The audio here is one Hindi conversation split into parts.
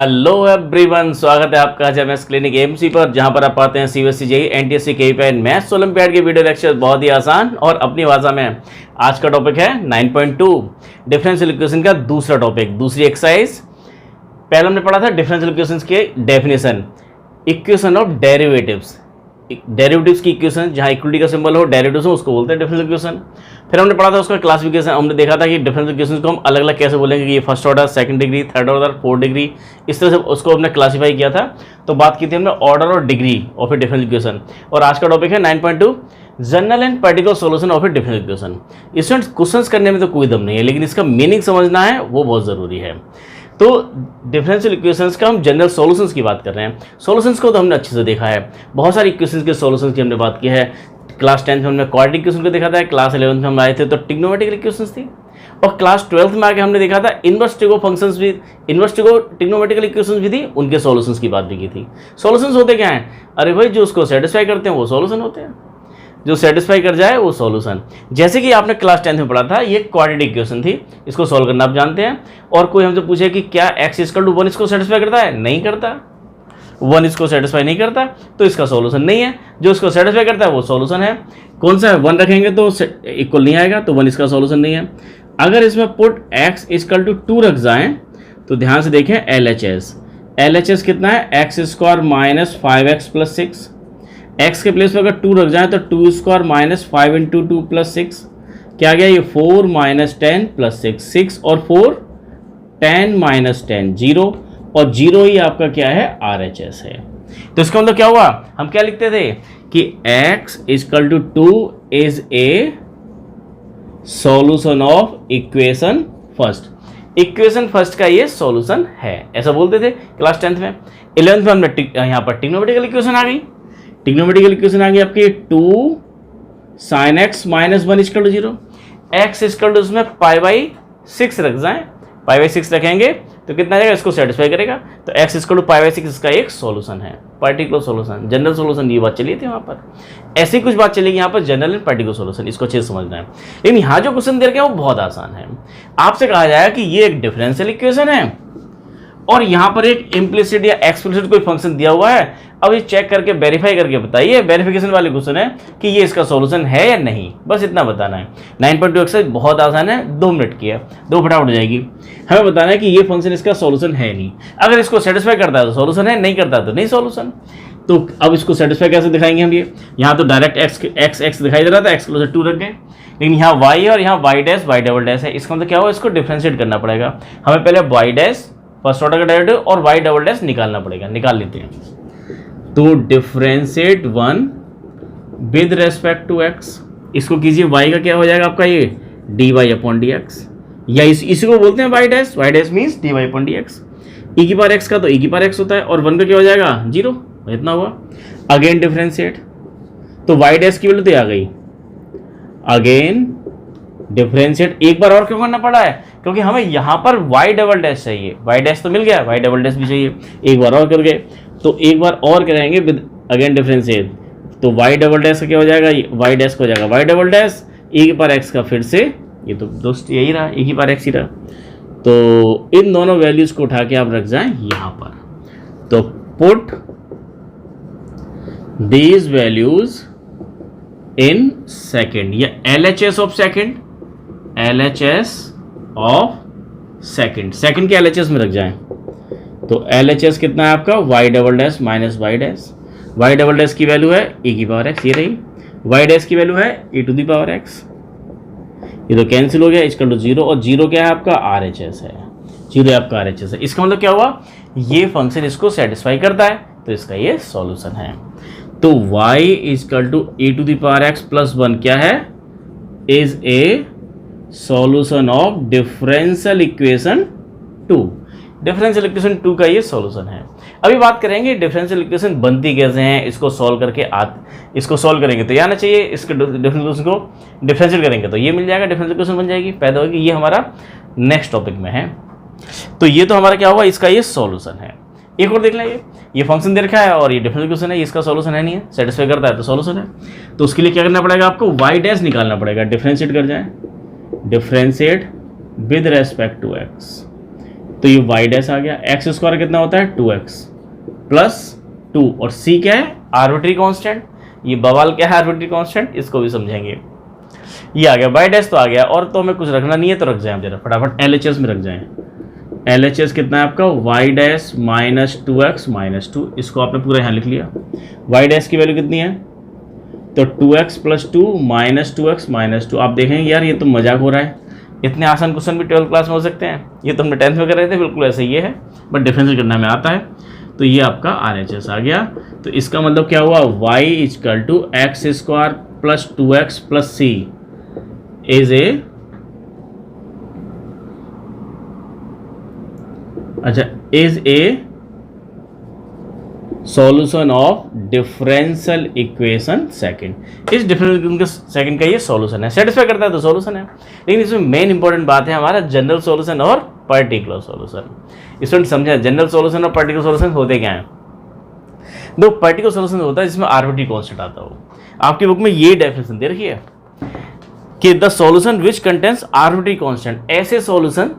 हेलो एवरीवन, स्वागत है आपका आज एमएस क्लिनिक एमसी पर, जहां पर आप पाते हैं CBSE JEE NTSC KVP and maths olympiad के वीडियो लेक्चर बहुत ही आसान और अपनी भाषा में। आज का टॉपिक है 9.2 डिफरेंशियल इक्वेशन का दूसरा टॉपिक, दूसरी एक्सरसाइज। पहले हमने पढ़ा था डिफरेंशियल इक्वेशंस के definition, equation of derivatives, derivatives की इक्वेशन जहां इक्वलिटी का सिंबल हो, डेरिवेटिव्स हो, उसको बोलते हैं डिफरेंशियल इक्वेशन। फिर हमने पढ़ा था उसका क्लासिफिकेशन, हमने देखा था कि डिफरेंशियल इक्वेशंस को हम अलग अलग कैसे बोलेंगे कि ये first order, second degree, third order, fourth degree, इस तरह से उसको हमने क्लासीफाई किया था। तो बात की थी हमने ऑर्डर और degree of A differential equation. और आज का टॉपिक है 9.2 general and particular solution of A differential equation. इसमें क्वेश्चंस करने में तो कोई दम नहीं है, लेकिन इसका मीनिंग समझना है, वो बहुत ज़रूरी है। तो डिफरेंशियल इक्वेशंस का हम जनरल सॉल्यूशंस की बात कर रहे हैं। सॉल्यूशंस को तो हमने अच्छे से देखा है, बहुत सारी इक्वेशंस के सॉल्यूशंस की हमने बात की है। क्लास 10 में हमने क्वाड्रेटिक इक्वेशन को देखा था, क्लास 11 में हम आए थे तो ट्रिग्नोमेट्रिकल इक्वेशंस थी, और क्लास 12 में आके हमने देखा था इनवर्स ट्रिगो फंक्शंस भी, इनवर्स ट्रिगो ट्रिग्नोमेट्रिकल इक्वेशंस भी थी, उनके सॉल्यूशंस की बात भी की थी। सॉल्यूशंस होते क्या हैं? अरे भाई, जो उसको सेटिस्फाई करते हैं वो सॉल्यूशन होते हैं, जो सेटिस्फाई कर जाए वो सॉल्यूशन। जैसे कि आपने क्लास 10 में पढ़ा था, ये क्वाड्रेटिक इक्वेशन थी, इसको सॉल्व करना आप जानते हैं। और कोई हमसे पूछे कि क्या x = 1 इसको सेटिस्फाई करता है? नहीं करता। 1 इसको सेटिस्फाई नहीं करता तो इसका सॉल्यूशन नहीं है। जो इसको सेटिस्फाई करता है वो सॉल्यूशन है। कौन सा है? 1 रखेंगे तो इक्वल नहीं आएगा, तो 1 इसका सॉल्यूशन नहीं है। अगर इसमें पुट x = 2 रख जाएं तो ध्यान से देखें LHS कितना है? x² - 5x + 6। x के प्लेस पर अगर 2 रख जाए तो 2² - 5 × 2 + 6 क्या आ गया? ये 4 - 10 + 6, 6 और 4 10 - 10 0, और 0 ही आपका क्या है? RHS है। तो इसका मतलब क्या हुआ? हम क्या लिखते थे कि x = 2 is a solution of equation first. Equation first का ये सॉल्यूशन है, ऐसा बोलते थे क्लास 10 में। 11th में हमने यहाँ पर ट्रिग्नोमेट्रिकल इक्वेशन आ गई। ट्रिग्नोमेट्रिकल इक्वेशन आ गई आपकी 2 sin x - 1 = 0। x = उसमें π/6 रख जाएं, π/6 रखेंगे तो कितना आ जाएगा? इसको सेटिस्फाई करेगा। तो x = π/6 इसका एक सॉल्यूशन है, पर्टिकुलर सॉल्यूशन, जनरल सॉल्यूशन। ये बात चली थी वहाँ पर, ऐसी कुछ बात चलेगी यहाँ पर, जनरल एंड पर्टिकुलर सॉल्यूशन, इसको अच्छे से समझना है। लेकिन यहाँ जो क्वेश्चन दे रखे हैं वो बहुत आसान है। आपसे कहा जाएगा कि ये एक डिफरेंशियल इक्वेशन है और यहाँ पर एक इम्प्लिसिट या एक्सप्लिसिट कोई फंक्शन दिया हुआ है। अब ये चेक करके वेरीफाई करके बताइए, वेरिफिकेशन वाले क्वेश्चन है कि ये इसका सॉल्यूशन है या नहीं, बस इतना बताना है। 9.2 एक्सरसाइज बहुत आसान है, 2 मिनट की है, 2 फटाफट हो जाएगी। हमें बताना है कि ये फंक्शन इसका सॉल्यूशन है नहीं। अगर इसको सेटिस्फाई करता है तो सॉल्यूशन है, नहीं करता तो नहीं सॉल्यूशन। तो अब इसको सेटिस्फाई कैसे दिखाएंगे हम? ये यहाँ तो डायरेक्ट x दिखाई दे रहा था, x = 2 रख गए, लेकिन यहाँ y और यहाँ y' है। इसका मतलब क्या हुआ? इसको डिफ्रेंशिएट करना पड़ेगा हमें। पहले y' फर्स्ट ऑर्डर का डेरिवेटिव और y" निकालना पड़ेगा, निकाल लेते हैं। तो differentiate 1 with respect to x, इसको कीजिए, y का क्या हो जाएगा आपका? ये dy/dx, या इसी को बोलते हैं y' मीन्स dy/dx। e⁻x का तो e⁻x होता है, और 1 का क्या हो जाएगा? 0, इतना हुआ। अगेन डिफ्रेंशिएट, तो y' की वैल्यू तो आ गई। अगेन डिफ्रेंशिएट, एक बार और क्यों करना पड़ा है? क्योंकि हमें यहाँ पर y" चाहिए, y' तो मिल गया, y" भी चाहिए, एक बार और कर गए। तो एक बार और करेंगे विद अगेन डिफ्रेंशिएट, तो y" का क्या हो जाएगा? y' को हो जाएगा y', e⁻x का फिर से, ये तो दोस्त यही रहा, e⁻x ही रहा। तो इन दोनों वैल्यूज को उठा के आप रख जाएं यहाँ पर। तो put these values in second, या LHS of second, LHS of second, second के LHS में रख जाएं। तो LHS कितना है आपका? y" - y' की वैल्यू है e⁻x, ये रही। y' की वैल्यू है e⁻x, ये तो कैंसिल हो गया, इसका 0, और 0 क्या है आपका? RHS है, 0 आपका RHS है। इसका मतलब क्या हुआ? ये फंक्शन इसको सेटिस्फाई करता है, तो इसका ये सॉल्यूशन है। तो y = e⁻x + 1 क्या है? Is a solution of differential equation 2। Differential equation 2 का ये सॉल्यूशन है। अभी बात करेंगे डिफरेंशियल इक्वेशन बनती कैसे हैं, इसको सॉल्व करके इसको सॉल्व करेंगे तो ये आना चाहिए, इसके डिफरेंशियल इक्वेशन को डिफरेंशियल करेंगे तो ये मिल जाएगा, डिफरेंशियल इक्वेशन बन जाएगी, पैदा होगी। ये हमारा नेक्स्ट टॉपिक में है। तो ये तो हमारा क्या हुआ? इसका ये सॉल्यूशन है। एक और देख लेंगे, ये फंक्शन दे रखा है और ये डिफरेंशियल इक्वेशन है, इसका सॉल्यूशन है नहीं है, सेटिस्फाई करता है तो सॉल्यूशन है। तो उसके लिए क्या करना पड़ेगा आपको? y' निकालना पड़ेगा, डिफरेंशिएट कर जाए, differentiate with respect to x, तो ये वाई डैश आ गया। एक्स स्क्वायर कितना होता है 2x प्लस 2 और c क्या है आर्बिट्री कांस्टेंट। ये बवाल क्या है आर्बिट्री कांस्टेंट, इसको भी समझेंगे। ये आ गया वाई डैश तो आ गया, और तो हमें कुछ रखना नहीं है तो रख जाए जरा फटाफट LHS में रख जाएं। LHS कितना है आपका Y dash minus 2x minus 2, इसको आपने पूरा यहाँ लिख लिया। वाई डैश की वैल्यू कितनी है तो 2x plus 2 minus 2x minus 2। आप देखेंगे यार ये तो मजाक हो रहा है, इतने आसान क्वेश्चन भी 12th क्लास में हो सकते हैं। ये तो हमने 10th में कर रहे थे, बिल्कुल ऐसे ये है, बट डिफरेंस करना में आता है। तो ये आपका RHS आ गया। तो इसका मतलब क्या हुआ y is equal to X square plus 2x plus c is a, अच्छा is a solution of differential equation second. इस डिफरेंशियल इक्वेशन का सेकंड का ये सॉल्यूशन है, सेटिस्फाई करता है तो सॉल्यूशन है। लेकिन इसमें मेन इंपॉर्टेंट बात है हमारा जनरल सॉल्यूशन और पर्टिकुलर सॉल्यूशन। इसमें समझा जनरल सॉल्यूशन और पर्टिकुलर सॉल्यूशन होते क्या है। दो पर्टिकुलर सॉल्यूशन होता है जिसमें आर्बिट्री कांस्टेंट आता हो। आपकी बुक में ये डेफिनेशन दे रखी है कि the solution which contains arbitrary constant, ऐसे सॉल्यूशन,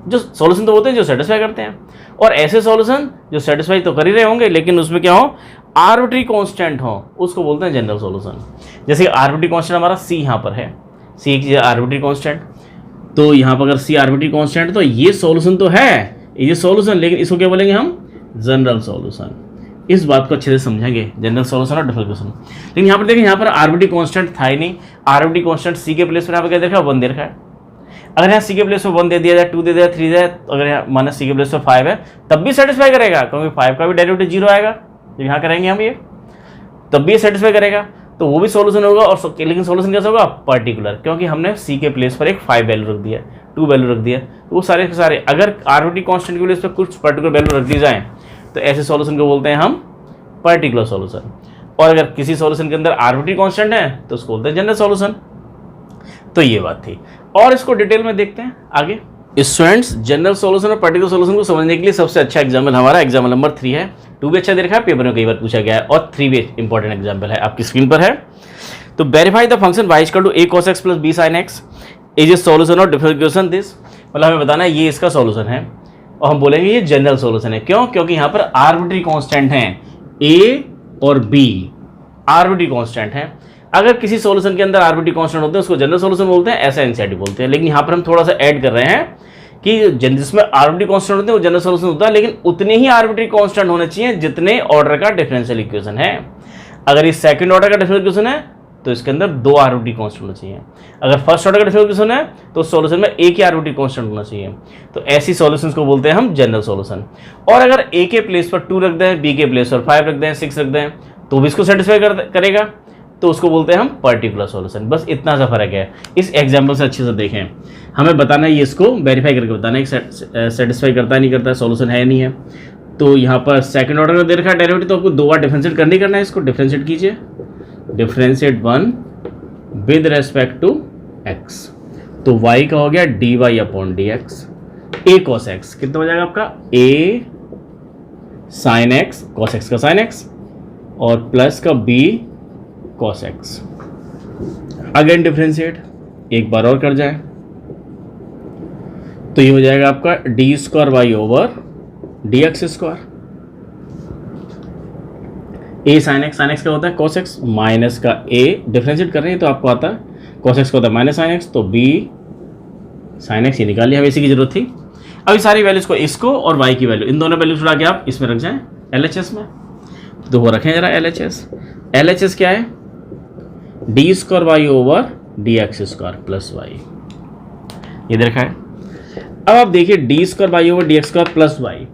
जो सॉल्यूशन तो होते हैं जो सेटिस्फाई करते हैं, और ऐसे सॉल्यूशन जो सेटिस्फाई तो कर ही रहे होंगे लेकिन उसमें क्या हो आर्बिट्री कांस्टेंट हो, उसको बोलते हैं जनरल सॉल्यूशन। जैसे आर्बिट्री कांस्टेंट हमारा c यहाँ पर है, c एक आर्बिट्री कांस्टेंट, तो यहाँ पर अगर c आर्बिट्री कांस्टेंट तो ये सॉल्यूशन तो है, ये सॉल्यूशन, लेकिन इसको क्या बोलेंगे हम जनरल सॉल्यूशन। इस बात को अच्छे से समझेंगे, जनरल सॉल्यूशन और डिफरेंशियल सॉल्यूशन। लेकिन यहाँ पर देखिए यहाँ पर आर्बिट्री कांस्टेंट था ही नहीं, आर्बिट्री कांस्टेंट c के प्लेस पर यहाँ पर क्या देखा 1 दे रखा है। अगर यहाँ c के प्लेस पर 1 दे दिया जाए, 2 दे दिया जाए, 3 दे जाए, अगर यहाँ माइनस c के प्लेस पर 5 है तब भी सेटिस्फाई करेगा, क्योंकि 5 का भी डेरिवेटिव 0 आएगा। जब यहाँ करेंगे हम ये तब भी सेटिस्फाई करेगा, तो वो भी सॉल्यूशन होगा। और लेकिन सॉल्यूशन कैसा होगा पर्टिकुलर, क्योंकि हमने c के प्लेस पर एक 5 वैल्यू रख दिया, 2 वैल्यू रख दिया, तो वो सारे के सारे अगर आर्बिट्री कांस्टेंट के प्लेस पर कुछ पर्टिकुलर वैल्यू रख दी जाए तो ऐसे सॉल्यूशन को बोलते हैं हम पर्टिकुलर सॉल्यूशन। और अगर किसी सॉल्यूशन के अंदर आर्बिट्री कांस्टेंट है तो उसको बोलते हैं जनरल सॉल्यूशन। तो ये बात थी, और इसको डिटेल में देखते हैं आगे। स्टूडेंट्स जनरल सॉल्यूशन और पर्टिकुलर सॉल्यूशन को समझने के लिए सबसे अच्छा एग्जाम्पल हमारा एग्जाम्पल नंबर 3 है। 2 भी अच्छा दे रखा है, पेपर में कई बार पूछा गया है, और 3 भी इंपॉर्टेंट एग्जाम्पल है, आपकी स्क्रीन पर है। तो verify the function y equal to a cos x plus b sin x is a solution of differential equation this. मतलब हमें बताना है ये इसका सॉल्यूशन है, और हम बोलेंगे ये जनरल सॉल्यूशन है। क्यों? क्योंकि यहाँ पर आर्बिट्री कांस्टेंट हैं a और b, आर्बिट्री कांस्टेंट है। अगर किसी सॉल्यूशन के अंदर आर्बिट्री कांस्टेंट होते हैं उसको जनरल सॉल्यूशन बोलते हैं, ऐसा एनसीईआरटी बोलते हैं। लेकिन यहाँ पर हम थोड़ा सा ऐड कर रहे हैं कि जिसमें आर्बिट्री कांस्टेंट होते हैं वो जनरल सॉल्यूशन होता है, लेकिन उतने ही आर्बिट्री कांस्टेंट होने चाहिए जितने ऑर्डर का डिफरेंशियल इक्वेशन है। अगर ये सेकंड ऑर्डर का डिफरेंशियल इक्वेशन है तो इसके अंदर 2 आर्बिट्री कांस्टेंट होना चाहिए। अगर फर्स्ट ऑर्डर का डिफरेंशियल इक्वेशन है तो सॉल्यूशन में एक ही आर्बिट्री कांस्टेंट होना चाहिए। तो ऐसी सॉल्यूशंस को बोलते हैं हम जनरल सॉल्यूशन। और अगर a के प्लेस पर 2 रख दें, b के प्लेस पर 5 रख दें, 6 रख दें, तो भी इसको सेटिस्फाई करेगा, तो उसको बोलते हैं हम पर्टिकुलर सॉल्यूशन। बस इतना सा फर्क है। इस एग्जांपल से अच्छे से देखें, हमें बताना है ये इसको वेरीफाई करके बताना है कि सेटिस्फाई करता है नहीं करता है, सॉल्यूशन है नहीं है। तो यहाँ पर सेकंड ऑर्डर में दे रखा है डेरिवेटिव, तो आपको 2 बार डिफरेंशिएट करना ही करना है। इसको डिफरेंशिएट कीजिए, differentiate 1 with respect to x, तो y का हो गया dy upon dx, a cos x कितना हो जाएगा आपका a sin x, cos x का sin x, और प्लस का b cos x। Again differentiate एक बार और कर जाए तो ये हो जाएगा आपका d square Y over D x square. A sine x का होता है cos x, माइनस का a डिफरेंशिएट कर रहे हैं तो आपको आता है cos x का होता है माइनस साइन एक्स, तो b साइन एक्स ये निकाल लिया, हमें इसी की जरूरत थी। अभी सारी वैल्यूज को, इसको और y की वैल्यू, इन दोनों वैल्यूज उड़ा के आप इसमें रख जाएं LHS में। तो वो रखें जरा LHS क्या है D square Y over D x square plus Y, ये देखा है। अब आप देखिए D square Y over D x square plus Y,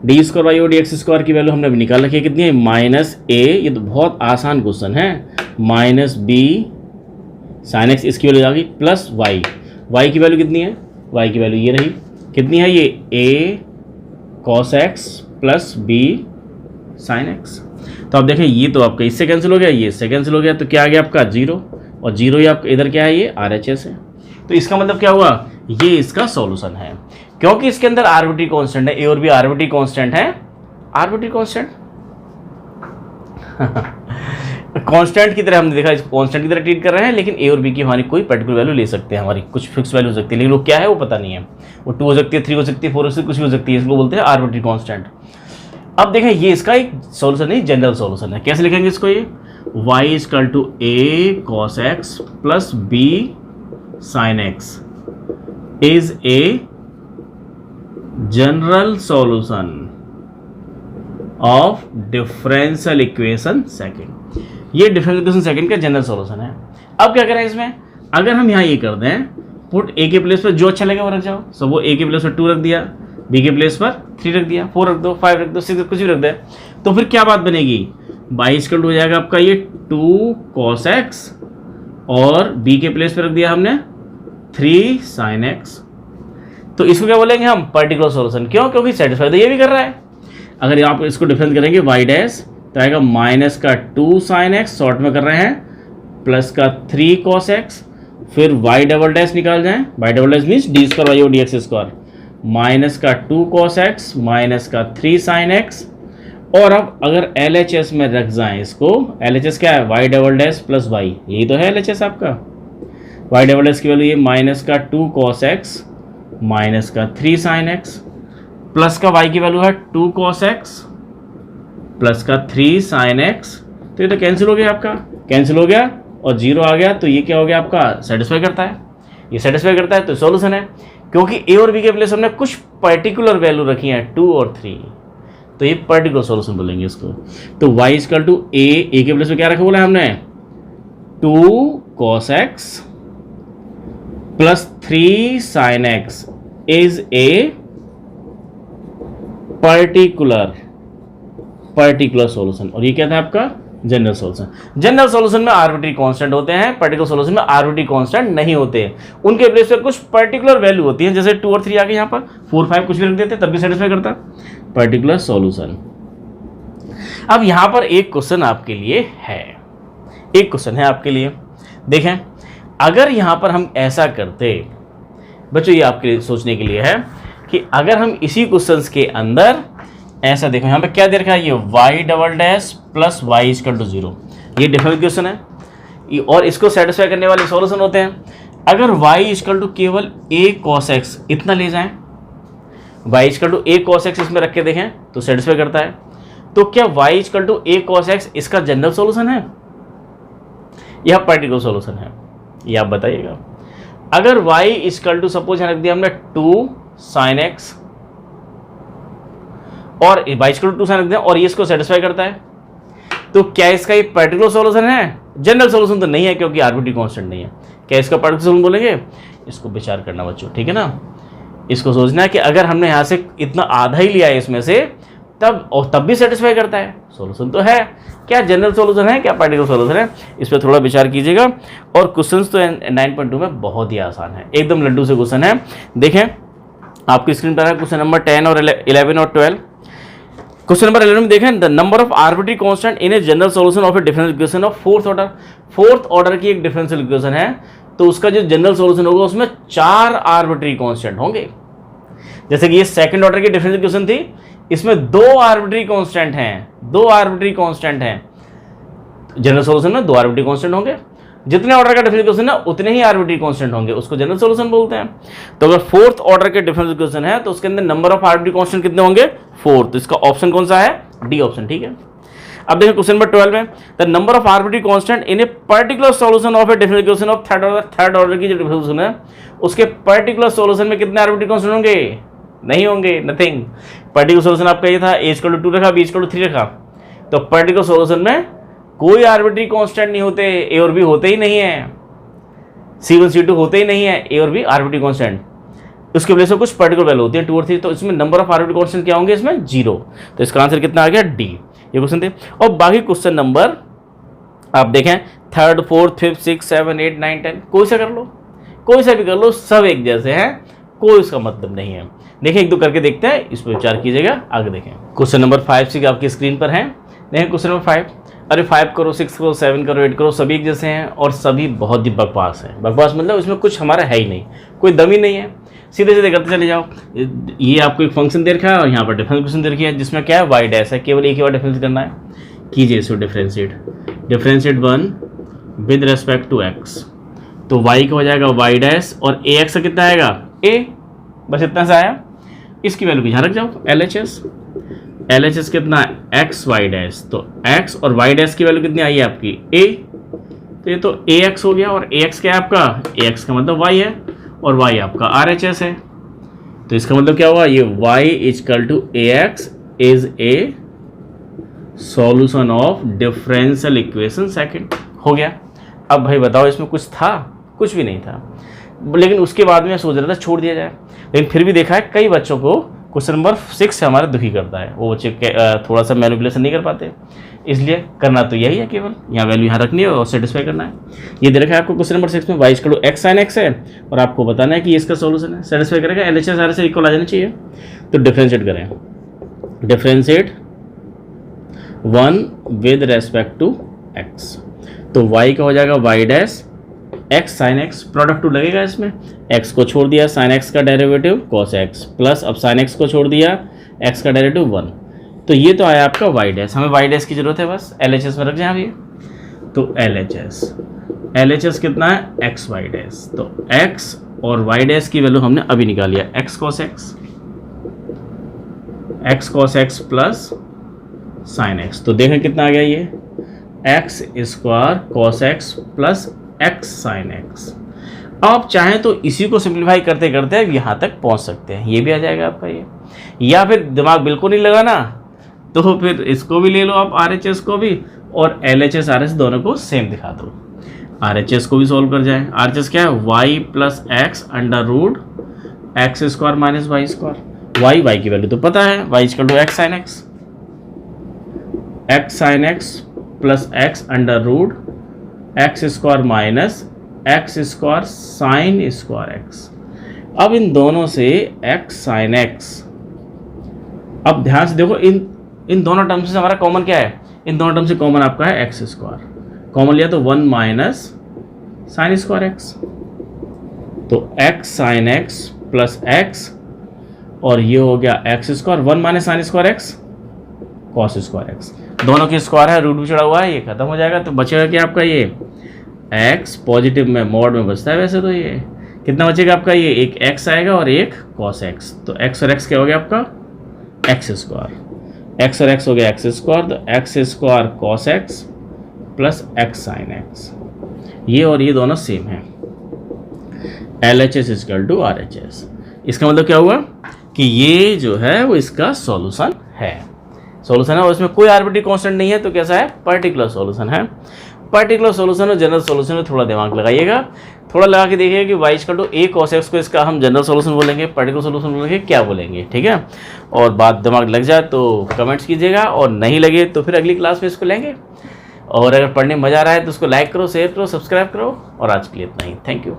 D square Y over D x square की वैल्यू हमने अभी निकाल रखी है, कितनी है माइनस a, ये तो बहुत आसान क्वेश्चन है, माइनस b साइन एक्स, इसकी वैल्यू आ गई प्लस वाई। वाई की वैल्यू कितनी है, वाई की वैल्यू ये रही, कितनी है ये a cos x plus b sine x. तो आप देखें ये तो आपका इससे कैंसिल हो गया, ये इससे कैंसिल हो गया, तो क्या आ गया आपका 0, और 0 ही आपका इधर क्या है ये RHS है। तो इसका मतलब क्या हुआ, ये इसका सॉल्यूशन है, क्योंकि इसके अंदर आर्बिट्री कांस्टेंट है, ए और बी आर्बिट्री कांस्टेंट है, आर्बिट्री कांस्टेंट कांस्टेंट की तरह हमने देखा, इसको कांस्टेंट की तरह ट्रीट कर रहे हैं, लेकिन ए और बी की हमारी कोई पर्टिकुलर वैल्यू ले सकते हैं, हमारी कुछ फिक्स वैल्यू हो सकती है, लेकिन वो क्या है वो पता नहीं है। वो 2 हो सकती है, 3 हो सकती है, 4 हो सकती है, कुछ भी हो सकती है। इसको बोलते हैं आर्बिट्री कांस्टेंट। अब देखें ये इसका एक सॉल्यूशन नहीं, जनरल सॉल्यूशन है। कैसे लिखेंगे इसको? ये y equal to a cos x plus b sin x is a general solution of differential equation second. ये डिफरेंशियल इक्वेशन सेकंड का जनरल सॉल्यूशन है। अब क्या करें इसमें? अगर हम यहाँ ये कर दें, पुट a के प्लेस पर जो अच्छा लगे वो रख जाओ। सो वो a के प्लेस पर 2 रख दिया, b के प्लेस पर 3 रख दिया, 4 रख दो, 5 रख दो, 6 कुछ भी रख दे, तो फिर क्या बात बनेगी? y इक्वल टू हो जाएगा आपका ये 2 cos x और b के प्लेस पर रख दिया हमने 3 sin x। तो इसको क्या बोलेंगे हम? Particular solution. क्यों? क्योंकि सेटिस्फाई तो ये भी कर रहा है। अगर आप इसको डिफरेंस करेंगे y डैश तो आएगा माइनस का 2 sin x, शॉर्ट में कर रहे हैं, प्लस का 3 cos x, फिर y डबल डैश निकाल जाए, y double dash means D square Y over D x square, minus का 2 cos x माइनस का 3 sin x। और अब अगर LHS में रख जाएं इसको, LHS क्या है? y double dash plus y, यही तो है LHS आपका। y डबल डैश की वैल्यू ये माइनस का 2 cos x माइनस का 3 sin x, प्लस का y की वैल्यू है 2 cos x प्लस का 3 sin x। तो ये तो कैंसिल हो गया, आपका कैंसिल हो गया और 0 आ गया। तो ये क्या हो गया आपका? सेटिस्फाई करता है। ये सेटिस्फाई करता है तो सॉल्यूशन है, क्योंकि a और b के प्लेस हमने कुछ पर्टिकुलर वैल्यू रखी है 2 और 3, तो ये पर्टिकुलर सॉल्यूशन बोलेंगे इसको। तो y इक्वल टू a के प्लेस में क्या रखा बोला है हमने? 2 cos x plus 3 sin x is a particular solution. और ये क्या था आपका? General solution. जनरल सॉल्यूशन में आर्बिट्री कांस्टेंट होते हैं, पर्टिकुलर सॉल्यूशन में आर्बिट्री कांस्टेंट नहीं होते। उनके प्लेस पे कुछ पर्टिकुलर वैल्यू होती है, जैसे 2 और 3 आ गए यहाँ पर, 4 5 कुछ भी रख देते तब भी सेटिस्फाई करता पर्टिकुलर सॉल्यूशन। अब यहाँ पर एक क्वेश्चन आपके लिए है, एक क्वेश्चन है आपके लिए। देखें, अगर यहाँ पर हम ऐसा करते, बच्चों ये आपके लिए सोचने के लिए है कि अगर हम इसी क्वेश्चन के अंदर ऐसा, देखो यहाँ पे क्या दे रखा है? ये y double dash plus y equal to 0, ये डिफरेंट क्वेश्चन है और इसको सेटिस्फाई करने वाले सॉल्यूशन होते हैं। अगर y इक्वल टू केवल a cos x इतना ले जाएं, y equal to a cos x इसमें रख के देखें तो सेटिस्फाई करता है। तो क्या y equal to a cos x इसका जनरल सॉल्यूशन है या पर्टिकुलर सॉल्यूशन है? ये आप बताइएगा। अगर y इक्वल टू सपोज यहाँ रख दिया हमने 2 sin x और y इक्वल टू 2 sin रख दिया और ये इसको सेटिस्फाई करता है, तो क्या इसका ये पर्टिकुलर सॉल्यूशन है? जनरल सॉल्यूशन तो नहीं है, क्योंकि आर्बिट्री कांस्टेंट नहीं है। क्या इसका पर्टिकुलर सॉल्यूशन बोलेंगे? इसको विचार करना बच्चों, ठीक है ना। इसको सोचना है कि अगर हमने यहाँ से इतना आधा ही लिया है इसमें से, तब भी सेटिस्फाई करता है, सॉल्यूशन तो है। क्या जनरल सॉल्यूशन है, क्या पर्टिकुलर सॉल्यूशन है? इस पर थोड़ा विचार कीजिएगा। और क्वेश्चंस तो 9.2 में बहुत ही आसान है, एकदम लड्डू से क्वेश्चन है। देखें आपकी स्क्रीन पर है क्वेश्चन नंबर 10 और 11 और 12। क्वेश्चन नंबर 11 में देखें, the number of arbitrary constant in A general solution of A differential equation of fourth order. Fourth order की एक डिफरेंशियल इक्वेशन है, तो उसका जो जनरल सॉल्यूशन होगा उसमें 4 आर्बिट्री कांस्टेंट होंगे। जैसे कि ये सेकंड ऑर्डर की डिफरेंशियल इक्वेशन थी, इसमें 2 आर्बिट्री कांस्टेंट हैं, 2 आर्बिट्री कांस्टेंट हैं। जनरल सॉल्यूशन में 2 आर्बिट्री कांस्टेंट होंगे। जितने ऑर्डर का डिफरेंशियल इक्वेशन है उतने ही आर्बिट्री कांस्टेंट होंगे, उसको जनरल सॉल्यूशन बोलते हैं। तो अगर फोर्थ ऑर्डर के डिफरेंशियल इक्वेशन है तो उसके अंदर नंबर ऑफ आर्बिट्री कांस्टेंट कितने होंगे? 4। तो इसका ऑप्शन कौन सा है? डी ऑप्शन, ठीक है। अब देखिए क्वेश्चन नंबर 12 में, the number of arbitrary constant in a particular solution of A differential equation of third order की जो डिफरेंशियल है उसके पर्टिकुलर सॉल्यूशन में कितने आर्बिट्री कांस्टेंट होंगे? नहीं होंगे, नथिंग। पर्टिकुलर सॉल्यूशन आपका ये था, a इक्वल टू 2 रखा, b इक्वल टू 3 रखा, तो पर्टिकुलर सॉल्यूशन में कोई आर्बिट्री कांस्टेंट नहीं होते, a और b होते ही नहीं है, C1 C2 होते ही नहीं है, a और b आर्बिट्री कांस्टेंट। उसके वजह से कुछ पर्टिकुलर वैल्यू होती है 2 और 3, तो इसमें नंबर ऑफ आर्बिट्री कांस्टेंट क्या होंगे? इसमें 0। तो इसका आंसर कितना आ गया? डी। ये क्वेश्चन थे। और बाकी क्वेश्चन नंबर आप देखें 3rd 4th 5th 6th 7th 8th 9th 10th, कोई सा कर लो, कोई सा भी कर लो, सब एक जैसे हैं, कोई उसका मतलब नहीं है। देखिए एक दो करके देखते हैं, इस पर विचार कीजिएगा। आगे देखें क्वेश्चन नंबर 5 6 आपकी स्क्रीन पर है। देखें क्वेश्चन नंबर 5, अरे 5 करो, 6 करो, 7 करो, 8 करो, सभी एक जैसे हैं और सभी बहुत ही बकवास है। बकवास मतलब इसमें कुछ हमारा है ही नहीं, कोई दम ही नहीं है, सीधे सीधे करते चले जाओ। ये आपको एक फंक्शन दे रखा है और यहाँ पर डिफरेंस फंक्शन दे रखी है जिसमें क्या है? y डैश है, केवल एक ही बार डिफरेंस करना है। कीजिए इसको differentiate, differentiate 1 with respect to x, तो y का हो जाएगा y डैश और ax का कितना आएगा a, बस इतना सा आया। इसकी वैल्यू यहाँ रख जाओ LHS कितना x y डैश, तो x और y डैश की वैल्यू कितनी आई है आपकी a, तो ये तो ax हो गया और ax क्या है आपका, ax का मतलब y है और y आपका RHS है, तो इसका मतलब क्या हुआ, ये y equal to ax is a solution of differential equation second. हो गया। अब भाई बताओ इसमें कुछ था, कुछ भी नहीं था, लेकिन उसके बाद में सोच रहा था छोड़ दिया जाए, लेकिन फिर भी देखा है कई बच्चों को क्वेश्चन नंबर 6 से हमारा दुखी करता है, वो बच्चे थोड़ा सा मैनिपुलेशन नहीं कर पाते, इसलिए करना तो यही है, केवल यहाँ वैल्यू यहाँ रखनी है और सेटिस्फाई करना है। ये दे रखा है आपको क्वेश्चन नंबर 6 में y equal to x sin x है और आपको बताना है कि इसका सॉल्यूशन है, सेटिस्फाई करेगा, LHS RHS इक्वल आ जाना चाहिए। तो डिफरेंशिएट करें, differentiate 1 with respect to x, तो y का हो जाएगा y dash x sin x, product टू लगेगा इसमें, x को छोड़ दिया sin x का डेरिवेटिव cos x प्लस अब sin x को छोड़ दिया x का डेरिवेटिव 1, तो ये तो आया आपका y डैश, हमें y डैश की जरूरत है बस, LHS में रख जाए अभी, तो LHS कितना है x y डैश, तो x और y डैश की वैल्यू हमने अभी निकाली है x cos x plus sin x, तो देखें कितना आ गया ये x square cos x plus x sin x। आप चाहें तो इसी को सिंप्लीफाई करते करते यहाँ तक पहुँच सकते हैं, ये भी आ जाएगा आपका ये, या फिर दिमाग बिल्कुल नहीं लगाना तो फिर इसको भी ले लो आप RHS को भी और LHS RHS दोनों को सेम दिखा दो, RHS को भी सोल्व कर जाए। RHS क्या है y plus x under root x square minus y square, y की वैल्यू तो पता है y equal to x sin x plus x under root x square minus x square sine square x. अब इन दोनों से x sin x, अब ध्यान से देखो इन दोनों टर्म से हमारा कॉमन क्या है, इन दोनों टर्म से कॉमन आपका है एक्स स्क्वायर, कॉमन लिया तो 1 माइनस साइन स्क्वायर एक्स, तो x sin x plus x और ये हो गया x square, 1 minus sign square x cos square x, दोनों की स्क्वायर है, रूट भी चढ़ा हुआ है, ये खत्म हो जाएगा, तो बचेगा क्या आपका ये x पॉजिटिव में मोड में बचता है वैसे, तो ये कितना बचेगा आपका, ये एक x आएगा और एक cos x, तो x और x क्या हो गया आपका x स्क्वायर, x और x हो गया x स्क्वायर, तो x square cos x plus x sin x, ये और ये दोनों सेम है, LHS इक्वल टू RHS। इसका मतलब क्या हुआ कि ये जो है वो इसका सॉल्यूशन है, सॉल्यूशन है और इसमें कोई आर्बिट्री कांस्टेंट नहीं है, तो कैसा है पर्टिकुलर सॉल्यूशन है। पर्टिकुलर सॉल्यूशन और जनरल सॉल्यूशन में थोड़ा दिमाग लगाइएगा, थोड़ा लगा के देखिएगा कि y equal to a cos x को इसका हम जनरल सॉल्यूशन बोलेंगे, पर्टिकुलर सॉल्यूशन बोलेंगे, क्या बोलेंगे, ठीक है। और बात दिमाग लग जाए तो कमेंट्स कीजिएगा और नहीं लगे तो फिर अगली क्लास में इसको लेंगे, और अगर पढ़ने में मज़ा आ रहा है तो उसको लाइक करो, शेयर करो, सब्सक्राइब करो, और आज के लिए इतना ही, थैंक यू।